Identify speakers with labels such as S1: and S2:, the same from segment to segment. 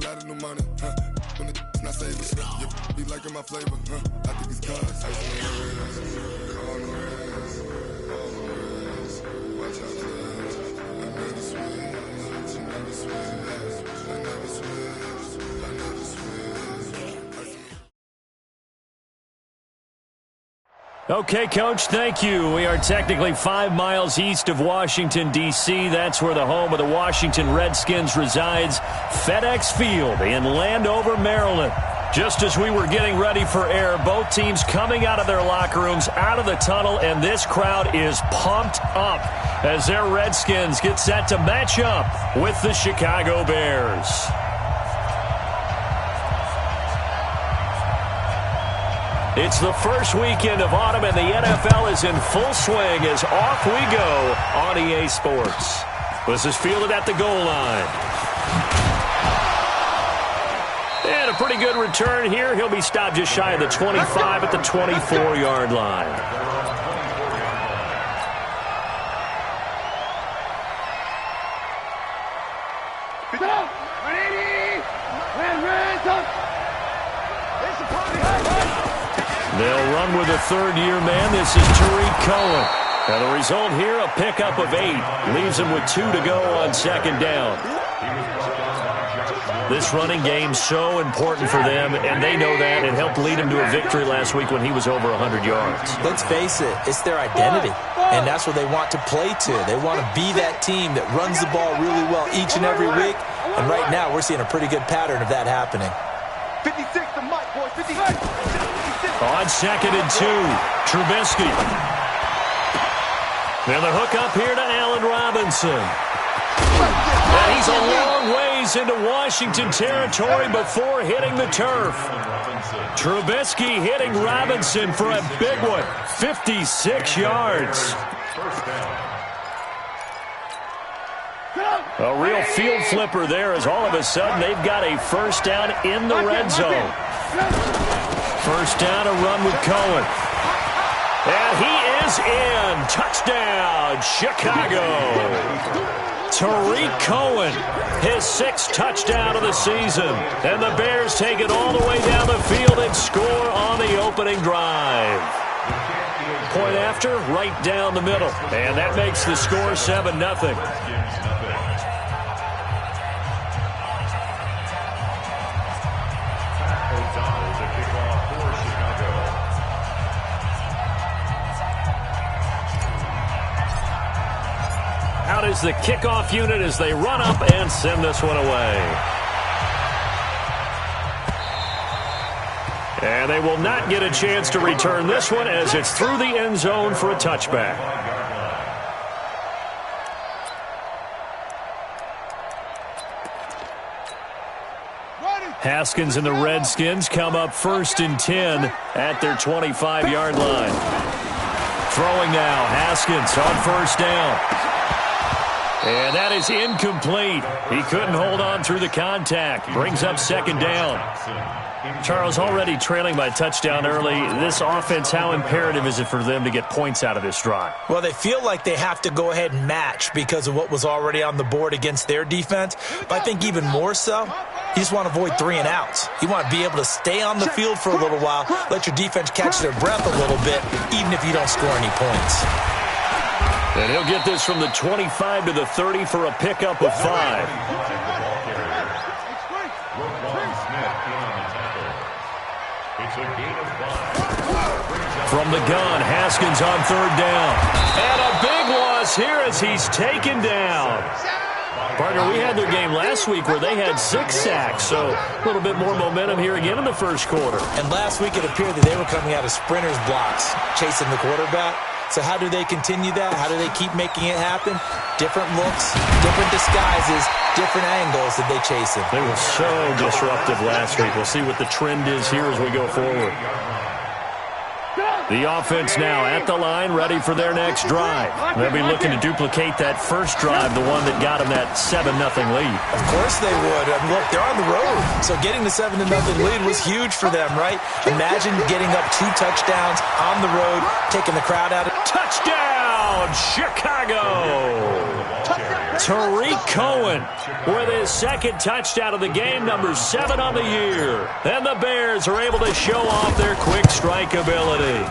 S1: lot of new money, when the not saving, you be liking my flavor, I think it's cause. On the rest, watch out for us. I never switch, I never switch, I never switch, I never switch.
S2: Okay, Coach, thank you. We are technically 5 miles east of Washington, D.C. That's where the home of the Washington Redskins resides, FedEx Field in Landover, Maryland. Just as we were getting ready for air, both teams coming out of their locker rooms, out of the tunnel, and this crowd is pumped up as their Redskins get set to match up with the Chicago Bears. It's the first weekend of autumn, and the NFL is in full swing as off we go on EA Sports. This is fielded at the goal line. And a pretty good return here. He'll be stopped just shy of the 25 at the 24-yard line. They'll run with a third-year man. This is Tariq Cohen. And the result here, a pickup of 8. Leaves him with 2 to go on second down. This running game's so important for them, and they know that. It helped lead him to a victory last week when he was over 100 yards.
S3: Let's face it, it's their identity, and that's what they want to play to. They want to be that team that runs the ball really well each and every week, and right now we're seeing a pretty good pattern of that happening.
S4: 56 to Mike, boys, 56.
S2: On second and 2, Trubisky. Then the hook up here to Allen Robinson. And he's a long ways into Washington territory before hitting the turf. Trubisky hitting Robinson for a big one, 56 yards. A real field flipper there as all of a sudden they've got a first down in the red zone. First down, a run with Cohen. And he is in. Touchdown, Chicago. Tariq Cohen, his 6th touchdown of the season. And the Bears take it all the way down the field and score on the opening drive. Point after, right down the middle. And that makes the score 7-0. Out is the kickoff unit as they run up and send this one away. And they will not get a chance to return this one as it's through the end zone for a touchback. Haskins and the Redskins come up 1st and 10 at their 25-yard line. Throwing now, Haskins on first down. And that is incomplete. He couldn't hold on through the contact. Brings up second down. Charles, already trailing by touchdown early. This offense, how imperative is it for them to get points out of this drive?
S3: Well, they feel like they have to go ahead and match because of what was already on the board against their defense. But I think even more so, you just want to avoid 3 and outs. You want to be able to stay on the field for a little while, let your defense catch their breath a little bit, even if you don't score any points.
S2: And he'll get this from the 25 to the 30 for a pickup of 5. From the gun, Haskins on 3rd down. And a big loss here as he's taken down. Partner, we had their game last week where they had 6 sacks, so a little bit more momentum here again in the first quarter.
S3: And last week it appeared that they were coming out of sprinters blocks, chasing the quarterback. So how do they continue that? How do they keep making it happen? Different looks, different disguises, different angles that they chase him.
S2: They were so disruptive last week. We'll see what the trend is here as we go forward. The offense now at the line, ready for their next drive. They'll be looking to duplicate that first drive, the one that got them that 7-0 lead.
S3: Of course they would. And look, they're on the road. So getting the 7-0 lead was huge for them, right? Imagine getting up 2 touchdowns on the road, taking the crowd out.
S2: Touchdown, Chicago! Tariq Cohen with his second touchdown of the game, number 7 on the year. And the Bears are able to show off their quick strike ability.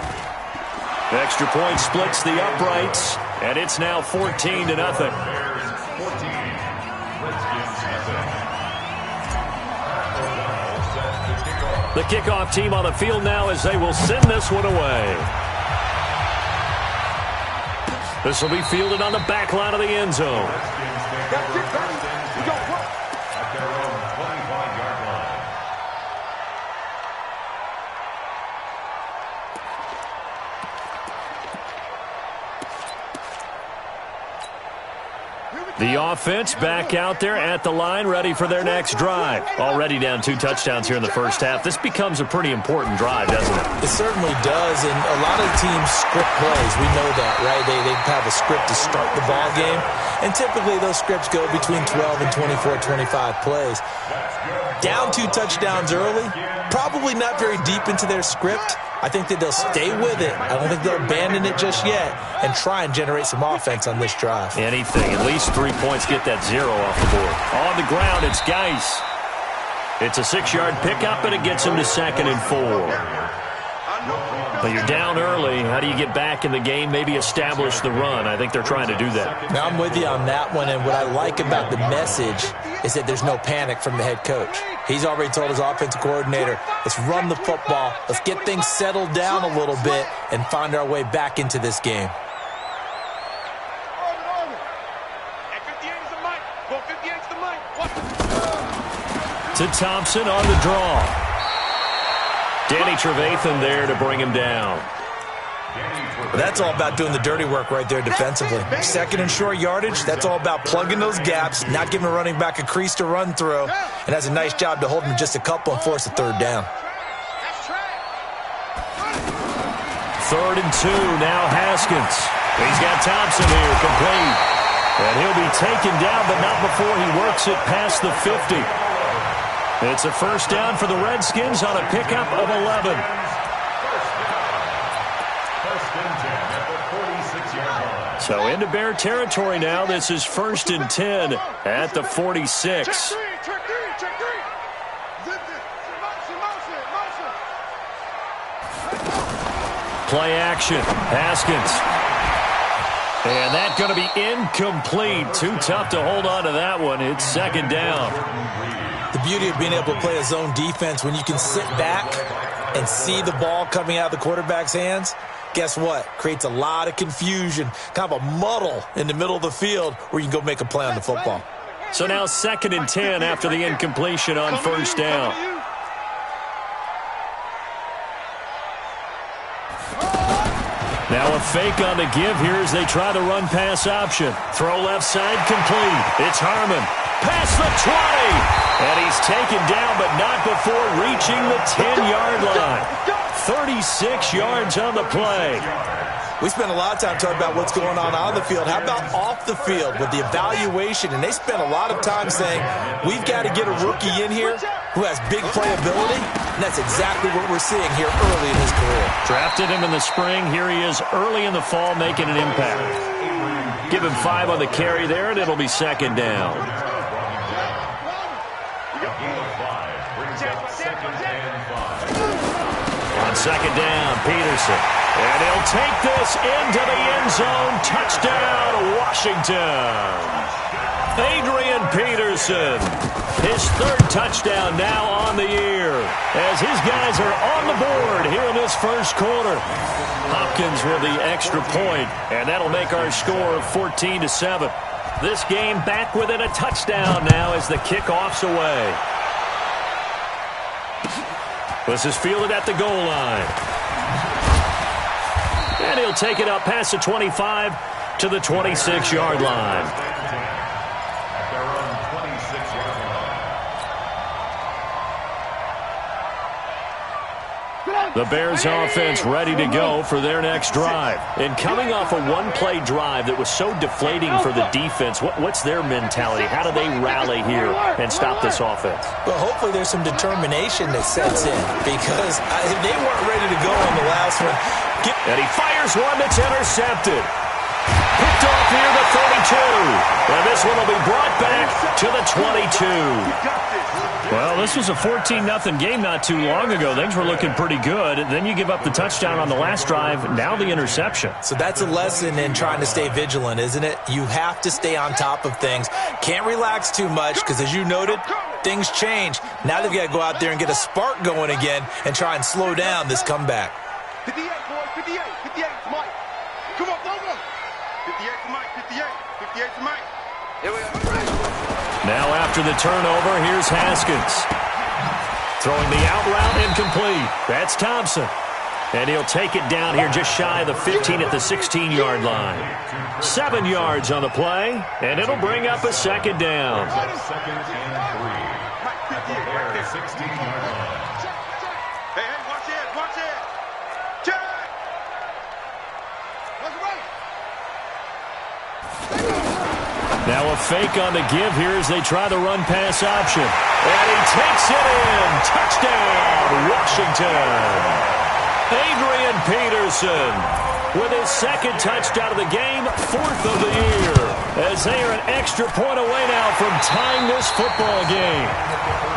S2: Extra point splits the uprights, and it's now 14-0. The kickoff team on the field now as they will send this one away. This will be fielded on the back line of the end zone. The offense back out there at the line, ready for their next drive. Already down 2 touchdowns here in the first half. This becomes a pretty important drive, doesn't it?
S3: It certainly does, and a lot of teams script plays. We know that, right? They have a script to start the ball game, and typically those scripts go between 12 and 24, 25 plays. Down 2 touchdowns early, probably not very deep into their script. I think that they'll stay with it. I don't think they'll abandon it just yet and try and generate some offense on this drive.
S2: Anything. At least 3 points, get that 0 off the board. On the ground, it's Geis. It's a 6-yard pickup, and it gets him to 2nd and 4. But you're down early. How do you get back in the game, maybe establish the run? I think they're trying to do that.
S3: Now, I'm with you on that one, and what I like about the message is that there's no panic from the head coach. He's already told his offensive coordinator, let's run the football, let's get things settled down a little bit and find our way back into this game.
S2: To Thompson on the draw. Danny Trevathan there to bring him down.
S3: Well, that's all about doing the dirty work right there defensively. 2nd and short yardage, that's all about plugging those gaps, not giving a running back a crease to run through, and has a nice job to hold him just a couple and force a 3rd down.
S2: 3rd and 2, now Haskins. He's got Thompson here, complete. And he'll be taken down, but not before he works it past the 50. It's a 1st down for the Redskins on a pickup of 11. So into Bear territory now. This is 1st and 10 at the 46. Play action. Haskins. And that's going to be incomplete. Too tough to hold on to that one. It's 2nd down.
S3: The beauty of being able to play a zone defense, when you can sit back and see the ball coming out of the quarterback's hands, guess what? Creates a lot of confusion, kind of a muddle in the middle of the field where you can go make a play on the football.
S2: So now 2nd and 10 after the incompletion on 1st down. Now a fake on the give here as they try the run-pass option. Throw left side complete. It's Harmon. Past the 20. And he's taken down, but not before reaching the 10-yard line. 36 yards on the play.
S3: We spent a lot of time talking about what's going on the field. How about off the field with the evaluation? And they spent a lot of time saying, we've got to get a rookie in here who has big playability. And that's exactly what we're seeing here early in his career.
S2: Drafted him in the spring. Here he is early in the fall making an impact. Give him 5 on the carry there, and it'll be 2nd down. On 2nd down, Peterson. And he'll take this into the end zone. Touchdown, Washington. Adrian Peterson. His 3rd touchdown now on the year. As his guys are on the board here in this 1st quarter. Hopkins with the extra point. And that'll make our score 14-7. This game back within a touchdown now as the kickoff's away. This is fielded at the goal line. And he'll take it up past the 25 to the 26-yard line. The Bears offense ready to go for their next drive. And coming off a one-play drive that was so deflating for the defense, what's their mentality? How do they rally here and stop this offense?
S3: Well, hopefully there's some determination that sets in because they weren't ready to go on the last one.
S2: And he fires one that's intercepted. Picked picked off near the 32. And this one will be brought back to the 22. Well, this was a 14-0 game not too long ago. Things were looking pretty good. Then you give up the touchdown on the last drive. Now the interception.
S3: So that's a lesson in trying to stay vigilant, isn't it? You have to stay on top of things. Can't relax too much because, as you noted, things change. Now they've got to go out there and get a spark going again and try and slow down this comeback.
S4: 58, boys, 58. 58 to Mike. Come on, go, go. 58 to Mike, 58. 58 to Mike. Here we are.
S2: Now after the turnover, here's Haskins. Throwing the out route incomplete. That's Thompson. And he'll take it down here just shy of the 15 at the 16-yard line. 7 yards on the play, and it'll bring up a second down.
S4: Second and 3. Right 16-yard line. Hey, watch it, watch it. Check. Let's run.
S2: Now a fake on the give here as they try the run-pass option. And he takes it in. Touchdown, Washington. Adrian Peterson with his second touchdown of the game, 4th of the year, as they are an extra point away now from tying this football game.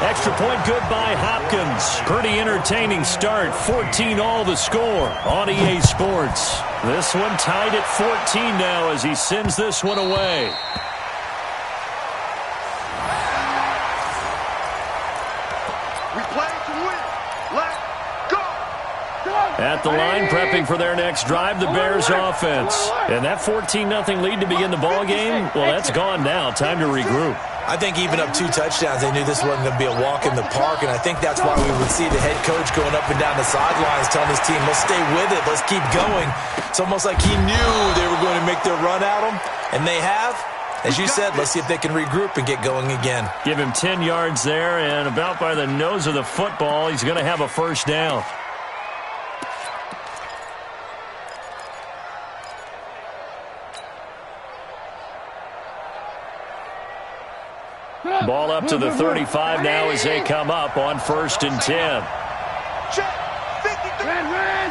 S2: Extra point good by Hopkins. Pretty entertaining start. 14 all the score on EA Sports. This one tied at 14 now as he sends this one away.
S4: We play to win. Let's go.
S2: At the line, prepping for their next drive, the Bears offense. And that 14-0 lead to begin the ball game, well, that's gone now. Time to regroup.
S3: I think even up 2 touchdowns, they knew this wasn't going to be a walk in the park, and I think that's why we would see the head coach going up and down the sidelines telling his team, let's stay with it, let's keep going. It's almost like he knew they were going to make their run at him, and they have. As you said, let's see if they can regroup and get going again.
S2: Give him 10 yards there, and about by the nose of the football, he's going to have a first down. Ball up to the 35 now as they come up on 1st and 10.
S4: Check. 53. Ran,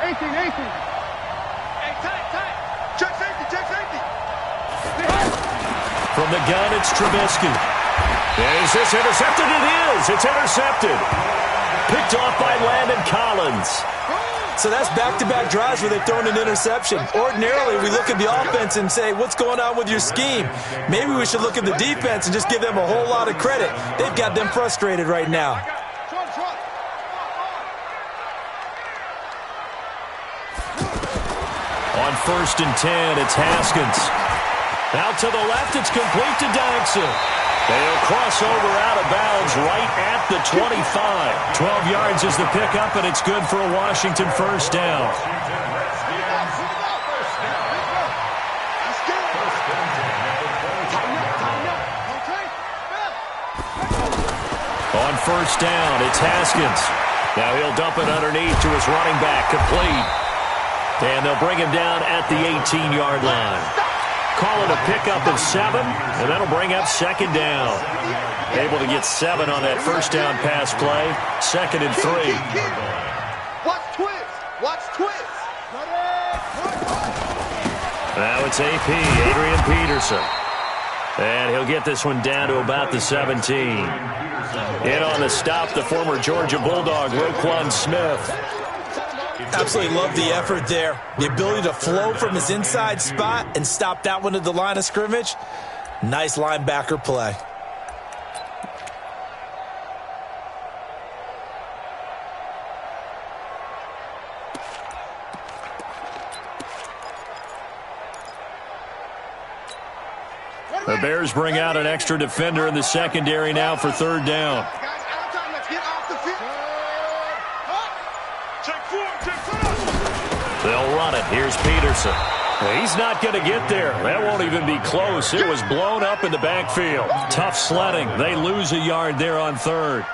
S4: 18. Hey, tight. Check safety.
S2: From the gun, it's Trubisky. Is this intercepted? It is. It's intercepted. Picked off by Landon Collins.
S3: So that's back-to-back drives where they've thrown an interception. Ordinarily, we look at the offense and say, what's going on with your scheme? Maybe we should look at the defense and just give them a whole lot of credit. They've got them frustrated right now.
S2: On 1st and 10, it's Haskins. Out to the left, it's complete to Dodson. They'll cross over out of bounds right at the 25. 12 yards is the pickup, and it's good for a Washington first down. On 1st down, it's Haskins. Now he'll dump it underneath to his running back, complete. And they'll bring him down at the 18-yard line. Call it a pickup of 7, and that'll bring up second down. Able to get 7 on that first down pass play. 2nd and 3.
S4: Watch twist.
S2: Now it's AP, Adrian Peterson. And he'll get this one down to about the 17. In on the stop, the former Georgia Bulldog, Roquan Smith.
S3: Absolutely love the effort there. The ability to flow from his inside spot and stop that one at the line of scrimmage. Nice linebacker play.
S2: The Bears bring out an extra defender in the secondary now for 3rd down. They'll run it. Here's Peterson. He's not going to get there. That won't even be close. It was blown up in the backfield. Tough sledding. They lose a yard there on 3rd.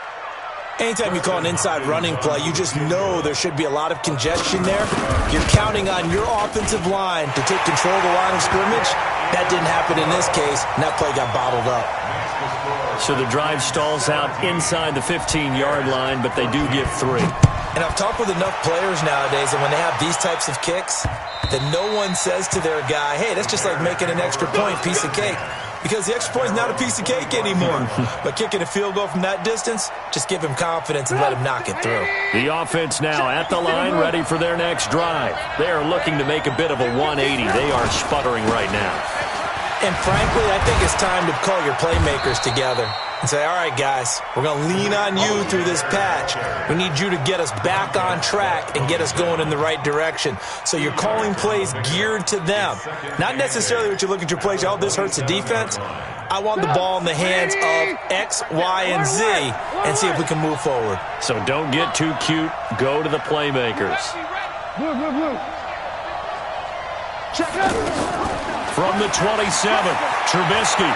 S3: Anytime you call an inside running play, you just know there should be a lot of congestion there. You're counting on your offensive line to take control of the line of scrimmage. That didn't happen in this case, and that play got bottled up.
S2: So the drive stalls out inside the 15-yard line, but they do give 3.
S3: And I've talked with enough players nowadays that when they have these types of kicks, that no one says to their guy, hey, that's just like making an extra point, piece of cake. Because the extra point is not a piece of cake anymore. But kicking a field goal from that distance, just give him confidence and let him knock it through.
S2: The offense now at the line, ready for their next drive. They are looking to make a bit of a 180. They are sputtering right now.
S3: And frankly, I think it's time to call your playmakers together and say, all right, guys, we're going to lean on you through this patch. We need you to get us back on track and get us going in the right direction. So you're calling plays geared to them. Not necessarily what you look at your plays, oh, this hurts the defense. I want the ball in the hands of X, Y, and Z and see if we can move forward.
S2: So don't get too cute. Go to the playmakers. From the 27, Trubisky.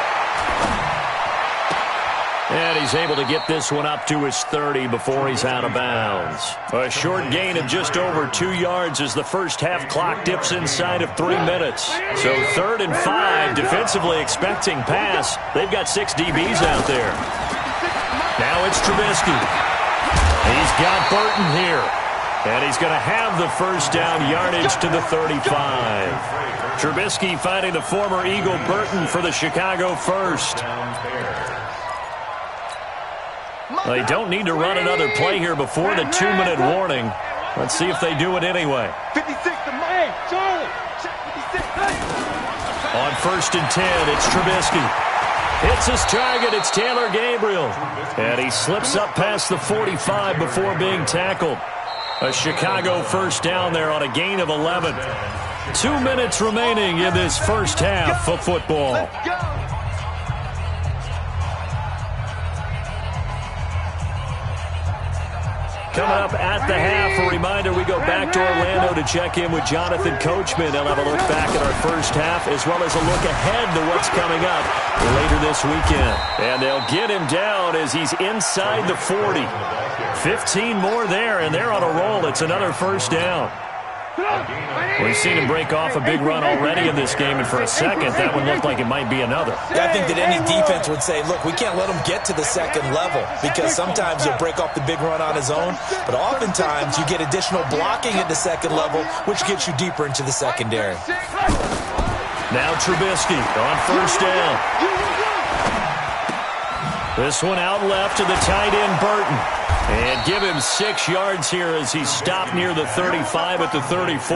S2: And he's able to get this one up to his 30 before he's out of bounds. A short gain of just over 2 yards as the first half clock dips inside of 3 minutes. So 3rd and 5, defensively expecting pass. They've got 6 DBs out there. Now it's Trubisky. He's got Burton here. And he's going to have the first down, yardage to the 35. Trubisky finding the former Eagle Burton for the Chicago first. They don't need to run another play here before the 2-minute warning. Let's see if they do it anyway.
S5: 56 to man, Charlie. 56.
S2: On 1st and 10, it's Trubisky. Hits his target, it's Taylor Gabriel. And he slips up past the 45 before being tackled. A Chicago first down there on a gain of 11. 2 minutes remaining in this first half of football. Coming up at the half, a reminder, we go back to Orlando to check in with Jonathan Coachman. They'll have a look back at our first half as well as a look ahead to what's coming up later this weekend. And they'll get him down as he's inside the 40. 15 more there, and they're on a roll. It's another first down. We've seen him break off a big run already in this game, and for a second, that one looked like it might be another.
S3: Yeah, I think that any defense would say, look, we can't let him get to the second level because sometimes he'll break off the big run on his own, but oftentimes you get additional blocking at the second level, which gets you deeper into the secondary.
S2: Now Trubisky on first down. This one out left to the tight end, Burton. And give him 6 yards here as he stopped near the 35 at the 34.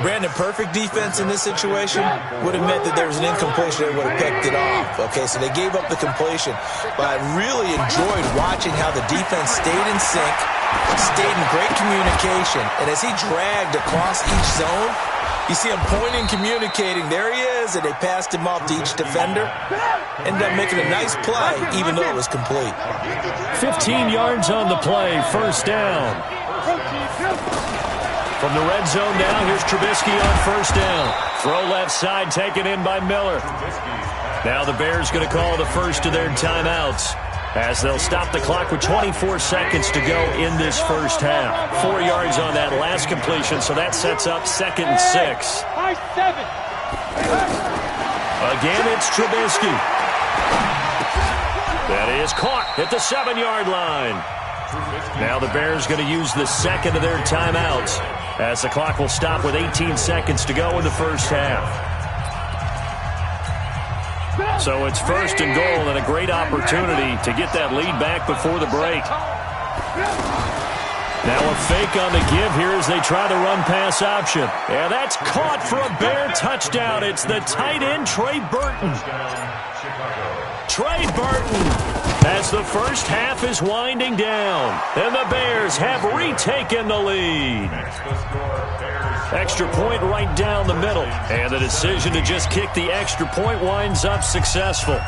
S3: Brandon, perfect defense in this situation would have meant that there was an incompletion and would have picked it off. Okay, so they gave up the completion. But I really enjoyed watching how the defense stayed in sync, stayed in great communication. And as he dragged across each zone, you see him pointing, communicating. There he is, and they passed him off to each defender. Ended up making a nice play, even though it was complete.
S2: 15 yards on the play, first down. From the red zone now, here's Trubisky on first down. Throw left side, taken in by Miller. Now the Bears going to call the first of their timeouts as they'll stop the clock with 24 seconds to go in this first half. 4 yards on that last completion, so that sets up 2nd and 6. Again, it's Trubisky. That is caught at the 7-yard line. Now the Bears going to use the second of their timeouts as the clock will stop with 18 seconds to go in the first half. So it's 1st and goal and a great opportunity to get that lead back before the break. Now a fake on the give here as they try the run-pass option. And that's caught for a Bear touchdown. It's the tight end, Trey Burton. Trey Burton as the first half is winding down. And the Bears have retaken the lead. Extra point right down the middle. And the decision to just kick the extra point winds up successful.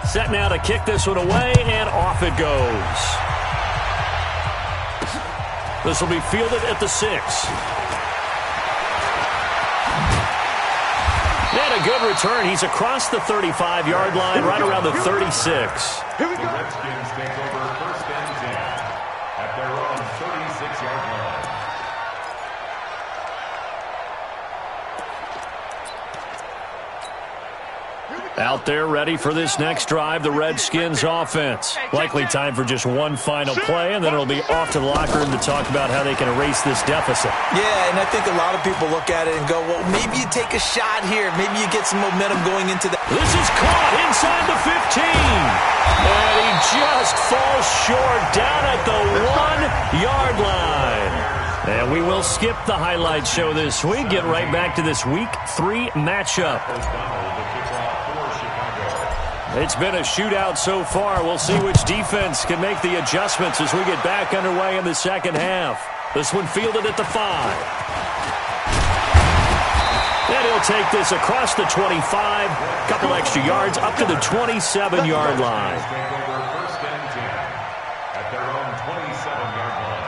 S2: Set now to kick this one away, and off it goes. This will be fielded at the 6. And a good return. He's across the 35-yard line, right around the 36.
S4: Here we go. The Redskins take over 1st and 10 at their own 36-yard line.
S2: Out there ready for this next drive, the Redskins offense. Likely time for just one final play, and then it'll be off to the locker room to talk about how they can erase this deficit.
S3: Yeah, and I think a lot of people look at it and go, well, maybe you take a shot here. Maybe you get some momentum going into that.
S2: This is caught inside the 15. And he just falls short down at the 1-yard line. And we will skip the highlight show this week. Get right back to this Week 3 matchup. It's been a shootout so far. We'll see which defense can make the adjustments as we get back underway in the second half. This one fielded at the 5. And he'll take this across the 25. Couple extra yards up to the 27-yard line.
S4: First and 10 at their own 27-yard line.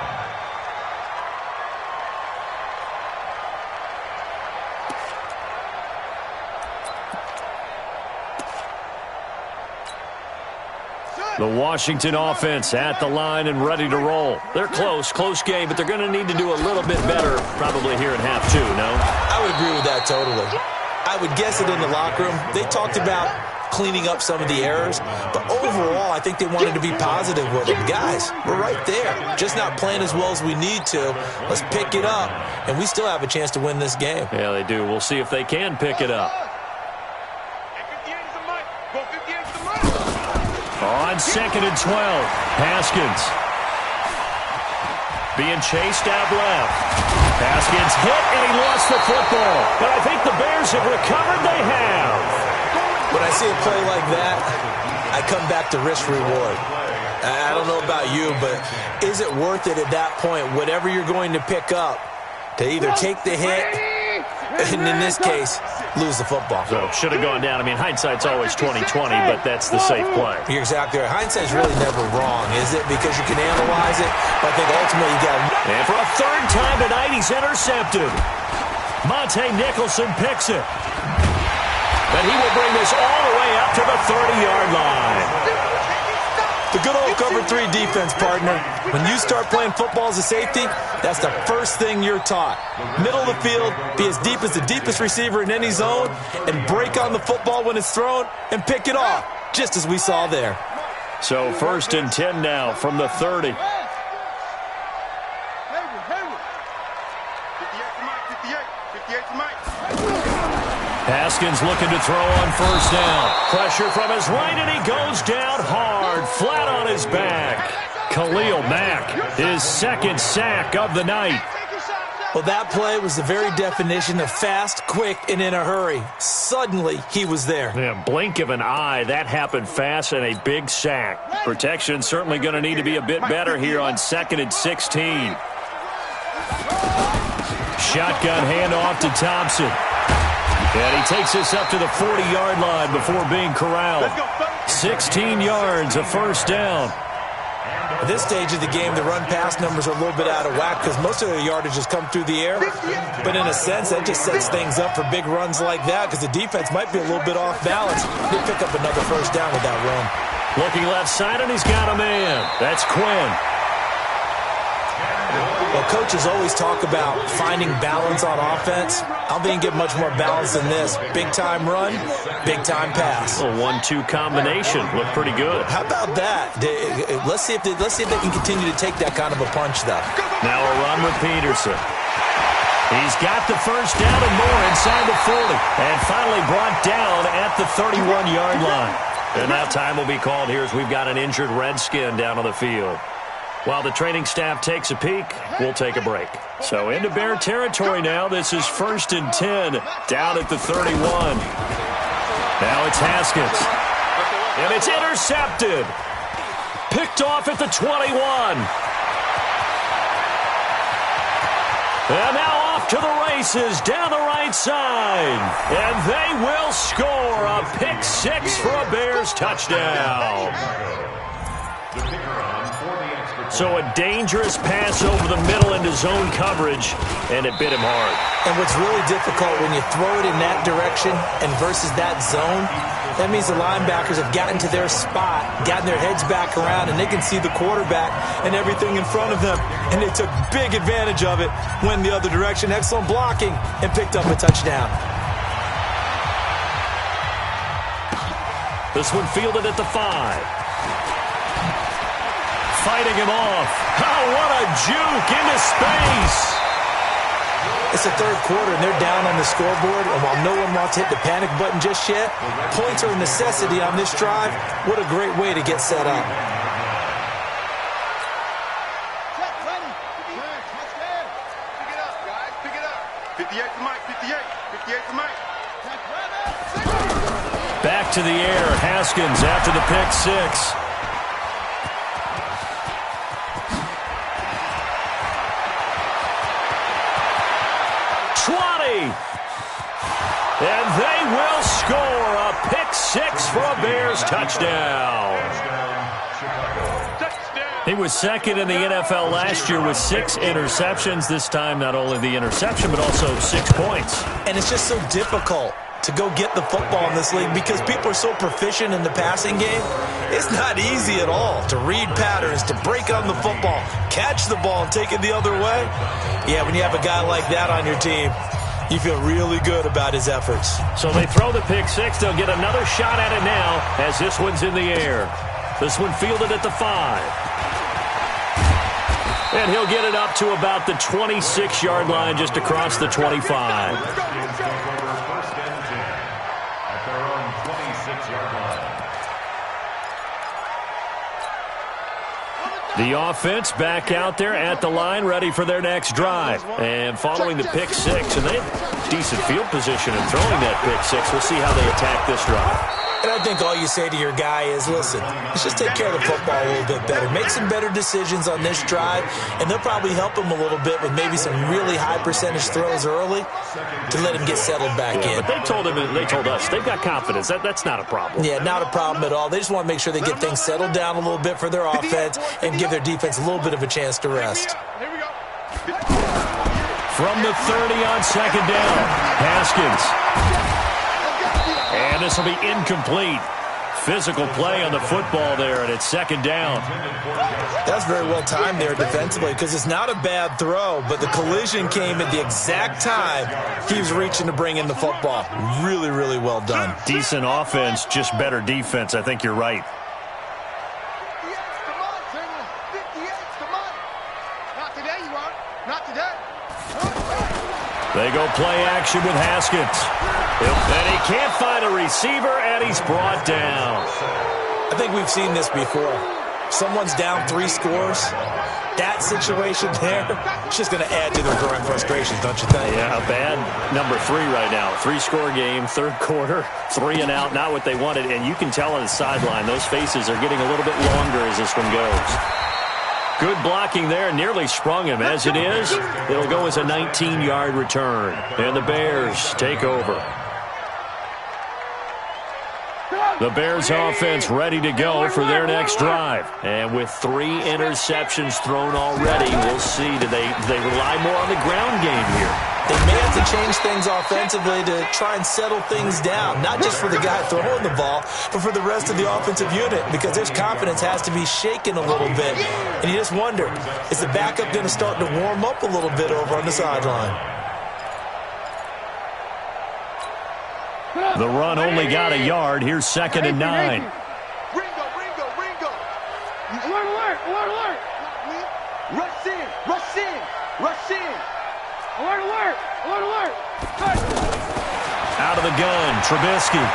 S2: The Washington offense at the line and ready to roll. They're close game, but they're going to need to do a little bit better probably here in half 2, no?
S3: I would agree with that totally. I would guess it in the locker room. They talked about cleaning up some of the errors, but overall, I think they wanted to be positive with them. Guys, we're right there. Just not playing as well as we need to. Let's pick it up, and we still have a chance to win this game.
S2: Yeah, they do. We'll see if they can pick it up. On 2nd and 12, Haskins being chased out left. Haskins hit, and he lost the football. But I think the Bears have recovered. They have.
S3: When I see a play like that, I come back to risk-reward. I don't know about you, but is it worth it at that point, whatever you're going to pick up, to either take the hit, and in this case, lose the football?
S2: So it should have gone down. I mean, hindsight's always 20/20, but that's the safe play.
S3: You're exactly right. Hindsight's really never wrong, is it? Because you can analyze it, but I think ultimately you got to...
S2: And for a third time tonight, he's intercepted. Monte Nicholson picks it. But he will bring this all the way up to the 30-yard line.
S3: The good old cover 3 defense, partner. When you start playing football as a safety, that's the first thing you're taught. Middle of the field, be as deep as the deepest receiver in any zone, and break on the football when it's thrown and pick it off, just as we saw there.
S2: So 1st and 10 now from the 30. Haskins looking to throw on 1st down. Pressure from his right, and he goes down hard, flat on his back. Khalil Mack, his 2nd sack of the night.
S3: Well, that play was the very definition of fast, quick, and in a hurry. Suddenly, he was there.
S2: Yeah, blink of an eye, that happened fast, and a big sack. Protection certainly going to need to be a bit better here on 2nd and 16. Shotgun handoff to Thompson. And he takes this up to the 40-yard line before being corralled. 16 yards, a 1st down.
S3: At this stage of the game, the run-pass numbers are a little bit out of whack because most of their yardage has come through the air. But in a sense, that just sets things up for big runs like that because the defense might be a little bit off balance. They pick up another 1st down with that run.
S2: Looking left side, and he's got a man. That's Quinn.
S3: Well, coaches always talk about finding balance on offense. I don't think you get much more balance than this. Big-time run, big-time pass.
S2: A 1-2 combination. Looked pretty good.
S3: How about that? Let's see if they can continue to take that kind of a punch, though.
S2: Now a run with Peterson. He's got the 1st down and more inside the 40. And finally brought down at the 31-yard line. And now time will be called here as we've got an injured Redskin down on the field. While the training staff takes a peek, we'll take a break. So into Bear territory now. This is 1st and 10 down at the 31. Now it's Haskins. And it's intercepted. Picked off at the 21. And now off to the races down the right side. And they will score a pick 6 for a Bears touchdown. So a dangerous pass over the middle into zone coverage, and it bit him hard.
S3: And what's really difficult when you throw it in that direction and versus that zone, that means the linebackers have gotten to their spot, gotten their heads back around, and they can see the quarterback and everything in front of them. And they took big advantage of it, went the other direction, excellent blocking, and picked up a touchdown.
S2: This one fielded at the 5. Fighting him off. Oh, what a juke into space.
S3: It's the third quarter, and they're down on the scoreboard, and while no one wants to hit the panic button just yet, points are a necessity on this drive. What a great way to get set up.
S4: Pick it up, guys. Pick it up. 58 to Mike. 58. 58 to Mike.
S2: Back to the air. Haskins after the pick 6. And they will score a pick 6 for a Bears touchdown. He was second in the NFL last year with 6 interceptions. This time, not only the interception, but also 6 points.
S3: And it's just so difficult to go get the football in this league because people are so proficient in the passing game. It's not easy at all to read patterns, to break on the football, catch the ball, and take it the other way. Yeah, when you have a guy like that on your team, you feel really good about his efforts.
S2: So they throw the pick 6. They'll get another shot at it now as this one's in the air. This one fielded at the 5. And he'll get it up to about the 26-yard line, just across the 25.
S4: At their own 26-yard line.
S2: The offense back out there at the line, ready for their next drive. And following the pick 6, and they have decent field position in throwing that pick 6. We'll see how they attack this drive.
S3: And I think all you say to your guy is, listen, let's just take care of the football a little bit better. Make some better decisions on this drive, and they'll probably help him a little bit with maybe some really high percentage throws early to let him get settled back in.
S2: But they told us, they've got confidence. That's not a problem.
S3: Yeah, not a problem at all. They just want to make sure they get things settled down a little bit for their offense and give their defense a little bit of a chance to rest.
S2: From the 30 on second down, Haskins. And this will be incomplete. Physical play on the football there, and it's second down.
S3: That's very well timed there defensively because it's not a bad throw, but the collision came at the exact time he was reaching to bring in the football. Really, really well done.
S2: Decent offense, just better defense. I think you're right.
S5: Not today, you are. Not today.
S2: They go play action with Haskins. And he can't find a receiver, and he's brought down.
S3: I think we've seen this before. Someone's down 3 scores. That situation there, it's just going to add to their growing frustrations, don't you think?
S2: Yeah, bad number 3 right now. 3-score game, third quarter, 3 and out, not what they wanted. And you can tell on the sideline, those faces are getting a little bit longer as this one goes. Good blocking there, nearly sprung him. As it is, it'll go as a 19-yard return. And the Bears take over. The Bears offense ready to go for their next drive. And with 3 interceptions thrown already, we'll see. Do they rely more on the ground game here?
S3: They may have to change things offensively to try and settle things down, not just for the guy throwing the ball, but for the rest of the offensive unit, because their confidence has to be shaken a little bit. And you just wonder, is the backup going to start to warm up a little bit over on the sideline?
S2: The run only got a yard. Here's second and 9.
S5: Ringo. Alert. Rush in. Alert.
S2: Out of the gun, Trubisky.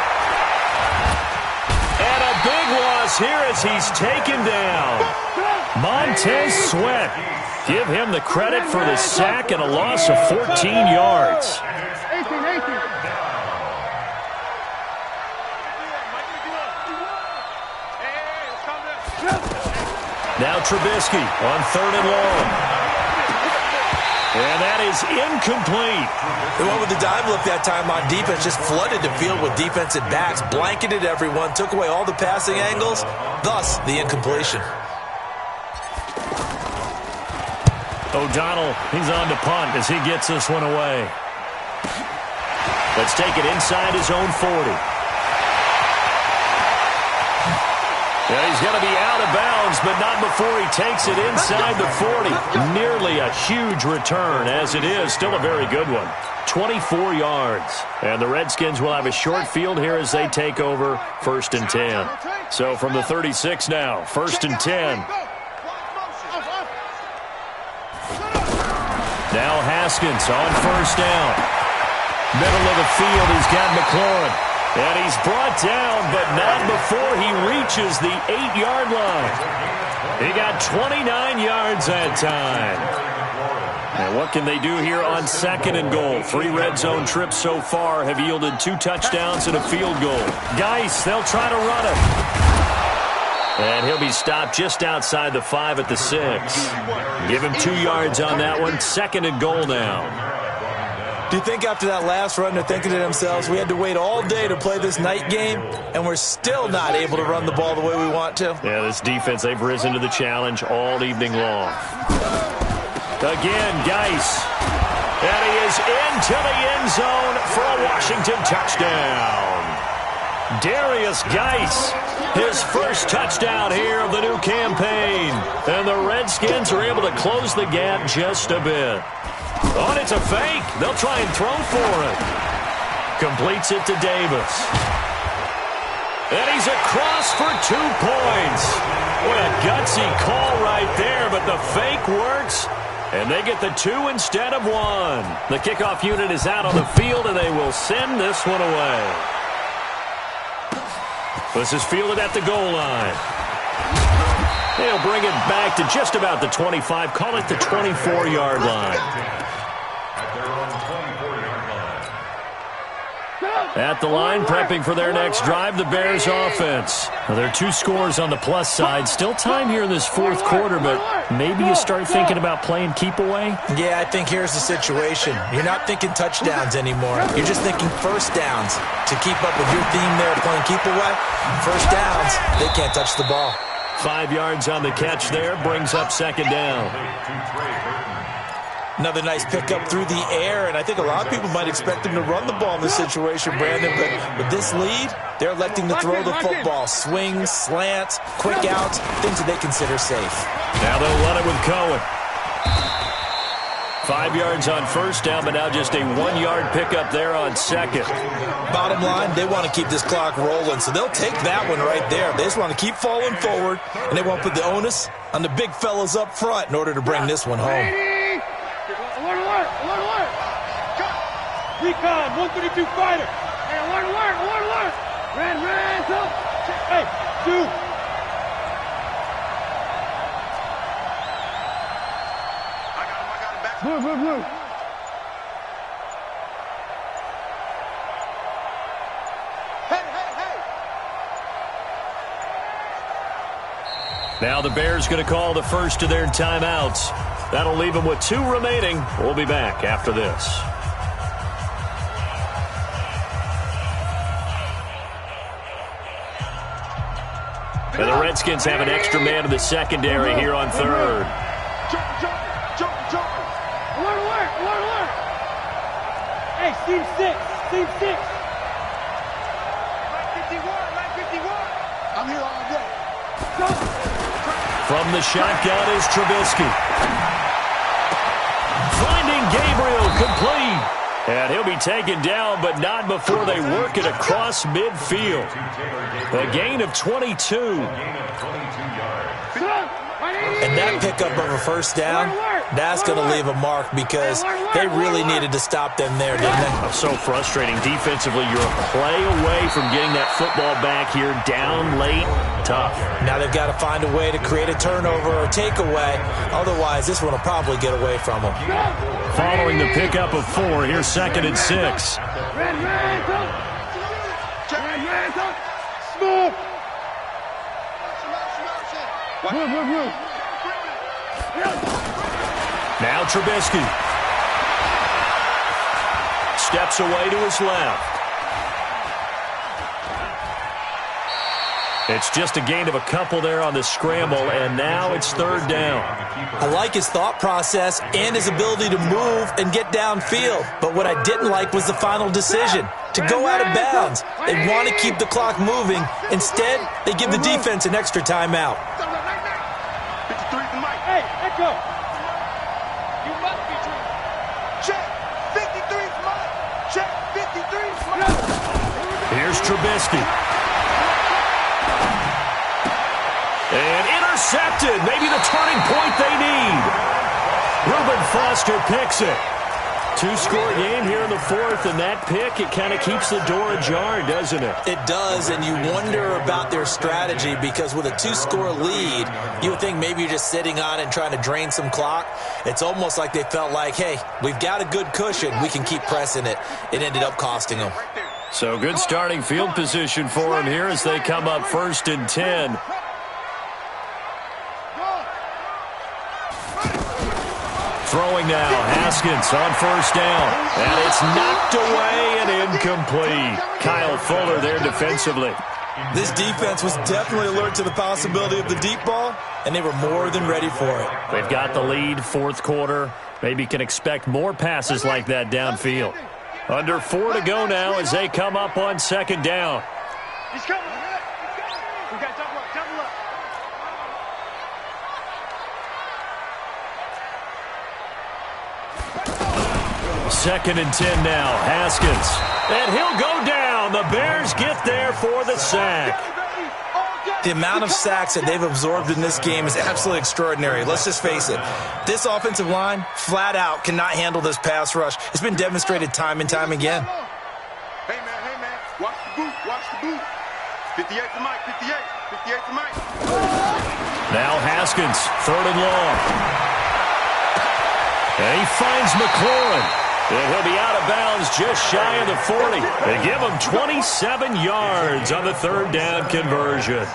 S2: And a big loss here as he's taken down. Montez Sweat. Give him the credit for the sack and a loss of 14 yards.
S5: 18.
S2: Now Trubisky on 3rd and long. And that is incomplete.
S3: The one with the dive look that time on defense just flooded the field with defensive backs, blanketed everyone, took away all the passing angles, thus the incompletion.
S2: O'Donnell, he's on to punt as he gets this one away. Let's take it inside his own 40. Yeah, he's going to be out of bounds, but not before he takes it inside the 40. Nearly a huge return, as it is. Still a very good one. 24 yards. And the Redskins will have a short field here as they take over 1st and 10. So from the 36 now, 1st and 10. Now Haskins on 1st down. Middle of the field, he's got McLaurin. And he's brought down, but not before he reaches the 8-yard line. He got 29 yards that time. And what can they do here on 2nd and goal? 3 red zone trips so far have yielded 2 touchdowns and a field goal. Geis, they'll try to run it. And he'll be stopped just outside the 5 at the 6. Give him 2 yards on that one. 2nd and goal now.
S3: Do you think after that last run they're thinking to themselves, we had to wait all day to play this night game, and we're still not able to run the ball the way we want to?
S2: Yeah, this defense, they've risen to the challenge all evening long. Again, Geis. And he is into the end zone for a Washington touchdown. Darius Geis, his first touchdown here of the new campaign. And the Redskins are able to close the gap just a bit. Oh, and it's a fake. They'll try and throw for it. Completes it to Davis. And he's across for 2 points. What a gutsy call right there, but the fake works. And they get the 2 instead of 1. The kickoff unit is out on the field, and they will send this one away. This is fielded at the goal line. They'll bring it back to just about the 25. Call it the 24-yard line. At the line, prepping for their next drive, the Bears offense. Well, there are 2 scores on the plus side. Still time here in this 4th quarter, but maybe you start thinking about playing keep away?
S3: Yeah, I think here's the situation. You're not thinking touchdowns anymore. You're just thinking first downs. To keep up with your theme there of playing keep away, first downs, they can't touch the ball.
S2: 5 yards on the catch there, brings up 2nd down.
S3: Another nice pickup through the air, and I think a lot of people might expect them to run the ball in this situation, Brandon, but with this lead, they're electing to throw the football. Swings, slants, quick outs, things that they consider safe.
S2: Now they'll run it with Cohen. 5 yards on 1st down, but now just a 1-yard pickup there on 2nd.
S3: Bottom line, they want to keep this clock rolling, so they'll take that one right there. They just want to keep falling forward, and they want to put the onus on the big fellas up front in order to bring this one home.
S5: Alert! Recon, 132 fighter. Hey, alert! Red, up. Hey, 2.
S4: I got him back.
S5: Blue. Hey.
S2: Now the Bears going to call the first of their timeouts. That'll leave them with 2 remaining. We'll be back after this. And the Redskins have an extra man in the secondary here on 3rd.
S5: Jump. Alert. Hey, team 6. 951. I'm here all day. Jump.
S2: From the shotgun is Trubisky. Finding Gabriel complete. And he'll be taken down, but not before they work it across midfield. A gain of 22.
S3: And that pickup of a first down, that's going to leave a mark because they really needed to stop them there, didn't they?
S2: So frustrating. Defensively, you're a play away from getting that football back here. Down late, tough.
S3: Now they've got to find a way to create a turnover or takeaway. Otherwise, this one will probably get away from them.
S2: Following the pickup of 4, here's 2nd and 6.
S5: Red, smooth. Blue.
S2: Now Trubisky. Steps away to his left. It's just a gain of a couple there on the scramble, and now it's 3rd down.
S3: I like his thought process and his ability to move and get downfield. But what I didn't like was the final decision, to go out of bounds. They want to keep the clock moving. Instead, they give the defense an extra timeout.
S4: 53 from Mike.
S5: Hey, echo. You must be true.
S4: Check. 53 from Mike.
S2: Here's Trubisky. And intercepted. Maybe the turning point they need. Reuben Foster picks it. Two-score game here in the fourth, and that pick, it kind of keeps the door ajar, doesn't it?
S3: It does, and you wonder about their strategy because with a two-score lead, you would think maybe you're just sitting on it and trying to drain some clock. It's almost like they felt like, hey, we've got a good cushion. We can keep pressing it. It ended up costing them.
S2: So good starting field position for them here as they come up 1st and 10. Throwing now, Haskins on 1st down. And it's knocked away and incomplete. Kyle Fuller there defensively.
S3: This defense was definitely alert to the possibility of the deep ball, and they were more than ready for it.
S2: They've got the lead, fourth quarter. Maybe can expect more passes like that downfield. Under 4 to go now as they come up on 2nd down.
S5: He's coming. We got double up, double up.
S2: 2nd and 10 now. Haskins. And he'll go down. The Bears get there for the sack.
S3: The amount of sacks that they've absorbed in this game is absolutely extraordinary. Let's just face it. This offensive line, flat out, cannot handle this pass rush. It's been demonstrated time and time again.
S4: Hey, man, watch the boot, watch the boot. 58 to Mike, 58 to Mike.
S2: Now Haskins, 3rd and long. And he finds McLaurin. And he'll be out of bounds just shy of the 40. They give him 27 yards on the 3rd down conversion.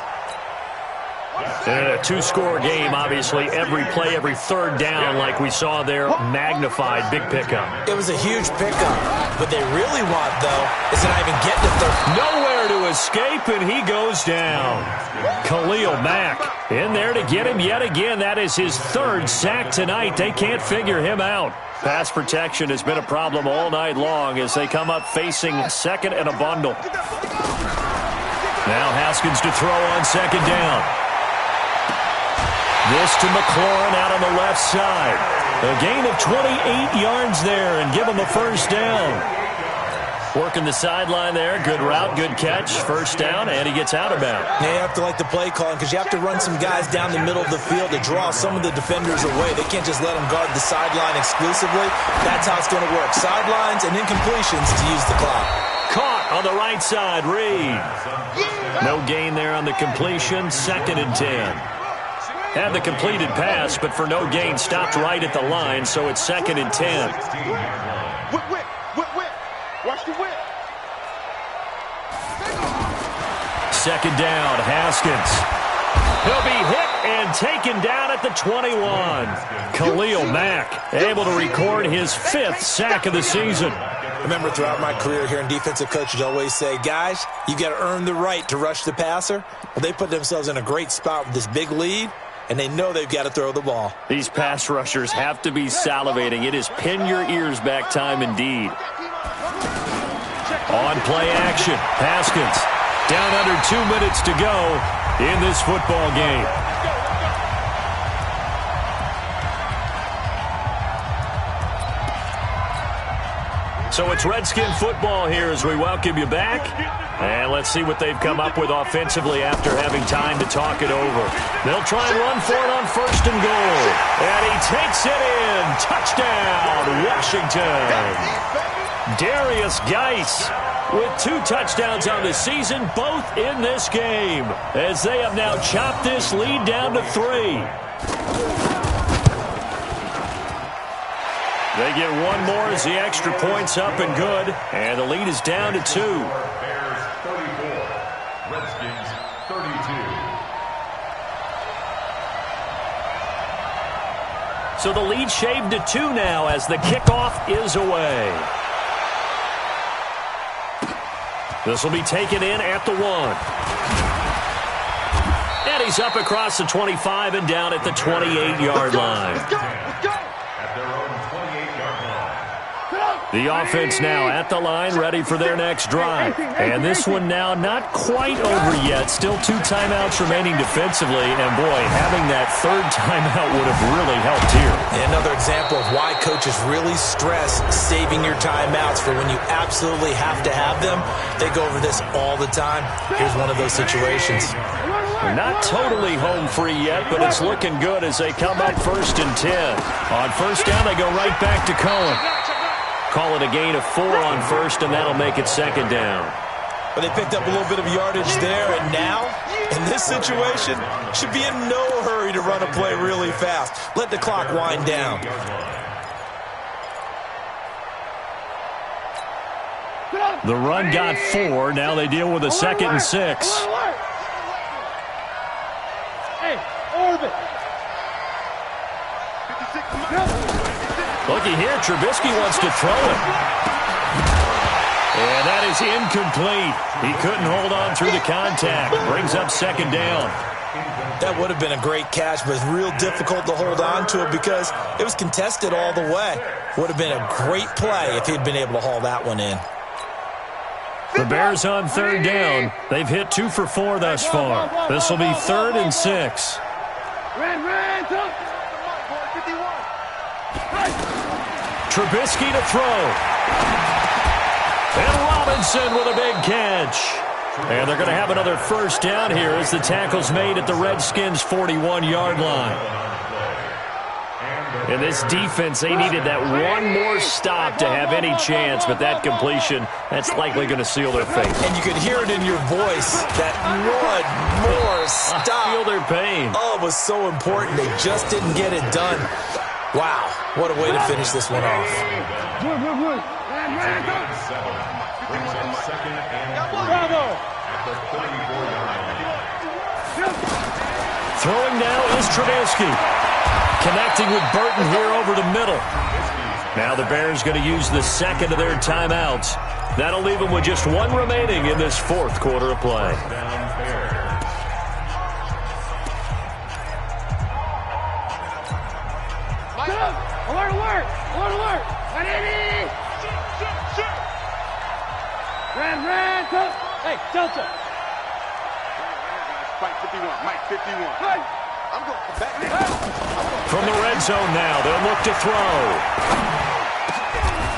S2: And in a two-score game, obviously, every play, every 3rd down, like we saw there, magnified, big pickup.
S3: It was a huge pickup. What they really want, though, is to not even get to 3rd.
S2: Nowhere to escape, and he goes down. Khalil Mack in there to get him yet again. That is his 3rd sack tonight. They can't figure him out. Pass protection has been a problem all night long as they come up facing 2nd and a bundle. Now Haskins to throw on 2nd down. This to McLaurin out on the left side. A gain of 28 yards there and give him a 1st down. Working the sideline there. Good route, good catch. 1st down, and he gets out of bounds.
S3: Now you have to like the play calling because you have to run some guys down the middle of the field to draw some of the defenders away. They can't just let them guard the sideline exclusively. That's how it's going to work. Sidelines and incompletions to use the clock.
S2: Caught on the right side, Reed. No gain there on the completion. 2nd and 10. Had the completed pass, but for no gain, stopped right at the line, so it's 2nd and 10.
S4: Whip. Watch the whip.
S2: 2nd down, Haskins. He'll be hit and taken down at the 21. Khalil Mack able to record his 5th sack of the season.
S3: Remember, throughout my career here in defensive coaches always say, guys, you got to earn the right to rush the passer. Well, they put themselves in a great spot with this big lead, and they know they've got to throw the ball.
S2: These pass rushers have to be salivating. It is pin your ears back time indeed. On play action, Haskins down under 2 minutes to go in this football game. So it's Redskin football here as we welcome you back. And let's see what they've come up with offensively after having time to talk it over. They'll try and run for it on 1st and goal. And he takes it in. Touchdown, Washington. Darius Geis with 2 touchdowns on the season, both in this game, as they have now chopped this lead down to 3. They get one more as the extra point's up and good, and the lead is down to 2.
S4: Bears 34, Redskins 32.
S2: So the lead shaved to 2 now as the kickoff is away. This will be taken in at the 1. And he's up across the 25 and down at the 28-yard line.
S4: At their own 28-yard line.
S2: The offense now at the line, ready for their next drive. And this one now not quite over yet. Still 2 timeouts remaining defensively. And, boy, having that third timeout would have really helped here.
S3: Another example of why coaches really stress saving your timeouts for when you absolutely have to have them. They go over this all the time. Here's one of those situations.
S2: We're not totally home free yet, but it's looking good as they come up 1st and 10. On first down, they go right back to Cohen. Call it a gain of 4 on first, and that'll make it 2nd down.
S3: But they picked up a little bit of yardage there, and now, in this situation, should be in no hurry to run a play really fast. Let the clock wind down.
S2: The run got 4. Now they deal with a 2nd and 6.
S5: Hey, orbit.
S2: Looky here, Trubisky wants to throw it. And that is incomplete. He couldn't hold on through the contact. Brings up 2nd down.
S3: That would have been a great catch, but it's real difficult to hold on to it because it was contested all the way. Would have been a great play if he'd been able to haul that one in.
S2: The Bears on 3rd down. They've hit 2 for 4 thus far. This will be 3rd and 6. Trubisky to throw. And Robinson with a big catch. And they're going to have another 1st down here as the tackle's made at the Redskins' 41-yard line. In this defense, they needed that one more stop to have any chance, but that completion, that's likely going to seal their fate.
S3: And you could hear it in your voice, that one more stop.
S2: I feel their pain.
S3: Oh, it was so important. They just didn't get it done. Wow, what a way to finish this one off.
S2: Throwing now is Trubisky. Connecting with Burton here over the middle. Now the Bears going to use the 2nd of their timeouts. That'll leave them with just 1 remaining in this 4th quarter of play.
S5: Alert, alert! Alert, alert! Ran, hey, Delta! Mike 51, Mike 51. I'm going back.
S2: From the red zone now, they'll look to throw.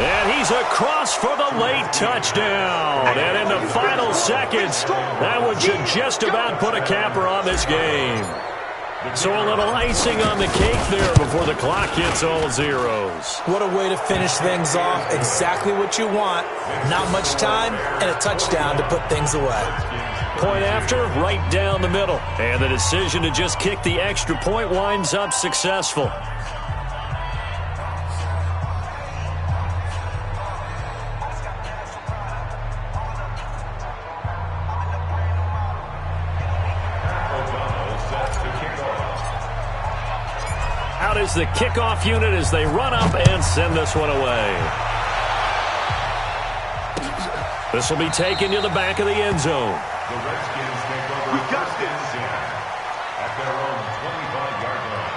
S2: And he's across for the late touchdown. And in the final seconds, that one should just about put a capper on this game. So a little icing on the cake there before the clock hits all zeros.
S3: What a way to finish things off. Exactly what you want. Not much time and a touchdown to put things away.
S2: Point after, right down the middle. And the decision to just kick the extra point winds up successful. Out is the kickoff unit as they run up and send this one away. This will be taken to the back of the end zone.
S4: The Redskins take over first and 10 at their own 25-yard line.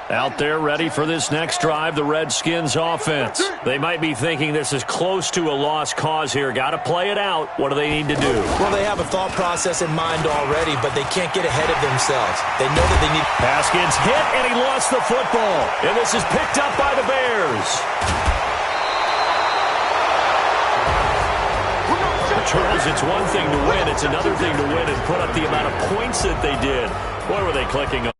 S2: Out there ready for this next drive, the Redskins offense. They might be thinking this is close to a lost cause here. Got to play it out. What do they need to do?
S3: Well, they have a thought process in mind already, but they can't get ahead of themselves. They know that they need...
S2: Pass gets hit, and he lost the football. And this is picked up by the Bears. Charles, it's one thing to win. It's another thing to win and put up the amount of points that they did. Boy, were they clicking on.